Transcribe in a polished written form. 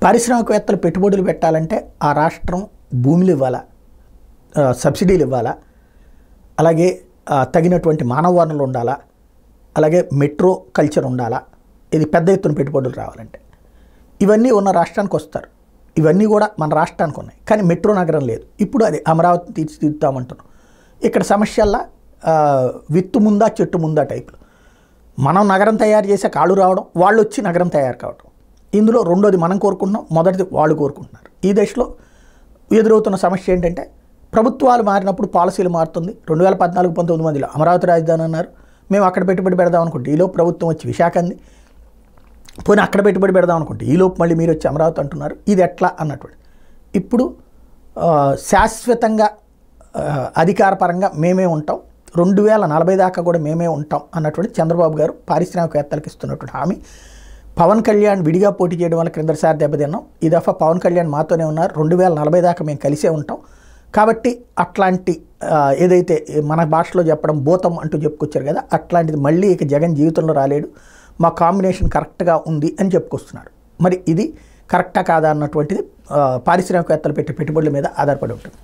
పారిశ్రామికవేత్తలు పెట్టుబడులు పెట్టాలంటే ఆ రాష్ట్రం భూములు ఇవ్వాలా, సబ్సిడీలు ఇవ్వాలా, అలాగే తగినటువంటి మానవ వనరులు ఉండాలా, అలాగే మెట్రో కల్చర్ ఉండాలా. ఇది పెద్ద ఎత్తున పెట్టుబడులు రావాలంటే ఇవన్నీ ఉన్న రాష్ట్రానికి వస్తారు. ఇవన్నీ కూడా మన రాష్ట్రానికి ఉన్నాయి, కానీ మెట్రో నగరం లేదు. ఇప్పుడు అది అమరావతిని తీర్చిదిద్దామంటున్నాం. ఇక్కడ సమస్యల్లా విత్తు ముందా చెట్టు ముందా టైపులు. మనం నగరం తయారు చేసే కాళ్ళు రావడం, వాళ్ళు వచ్చి నగరం తయారు కావడం. ఇందులో రెండోది మనం కోరుకుంటున్నాం, మొదటిది వాళ్ళు కోరుకుంటున్నారు. ఈ దశలో ఎదురవుతున్న సమస్య ఏంటంటే ప్రభుత్వాలు మారినప్పుడు పాలసీలు మారుతుంది. 2014-19 అమరావతి రాజధాని అన్నారు, మేము అక్కడ పెట్టుబడి పెడదాం అనుకుంటే ఈలోపు ప్రభుత్వం వచ్చి విశాఖ అంది, పోనీ అక్కడ పెట్టుబడి పెడదాం అనుకుంటే ఈలోపు మళ్ళీ మీరు వచ్చి అమరావతి అంటున్నారు. ఇది ఎట్లా అన్నటువంటి ఇప్పుడు శాశ్వతంగా అధికారపరంగా మేమే ఉంటాం, 2040 దాకా కూడా మేమే ఉంటాం అన్నటువంటి చంద్రబాబు గారు పారిశ్రామికవేత్తలకు ఇస్తున్నటువంటి హామీ. పవన్ కళ్యాణ్ విడిగా పోటీ చేయడం వల్ల క్రిందసారి దెబ్బతిన్నాం. ఈ దఫా పవన్ కళ్యాణ్ మాతోనే ఉన్నారు, 2040 దాకా మేము కలిసే ఉంటాం. కాబట్టి అట్లాంటి ఏదైతే మన భాషలో చెప్పడం భూతం అంటూ చెప్పుకొచ్చారు కదా, అట్లాంటిది మళ్ళీ ఇక జగన్ జీవితంలో రాలేడు, మా కాంబినేషన్ కరెక్ట్గా ఉంది అని చెప్పుకొస్తున్నారు. మరి ఇది కరెక్టా కాదా అన్నటువంటిది పారిశ్రామికవేత్తలు పెట్టే పెట్టుబడుల మీద ఆధారపడి ఉంటుంది.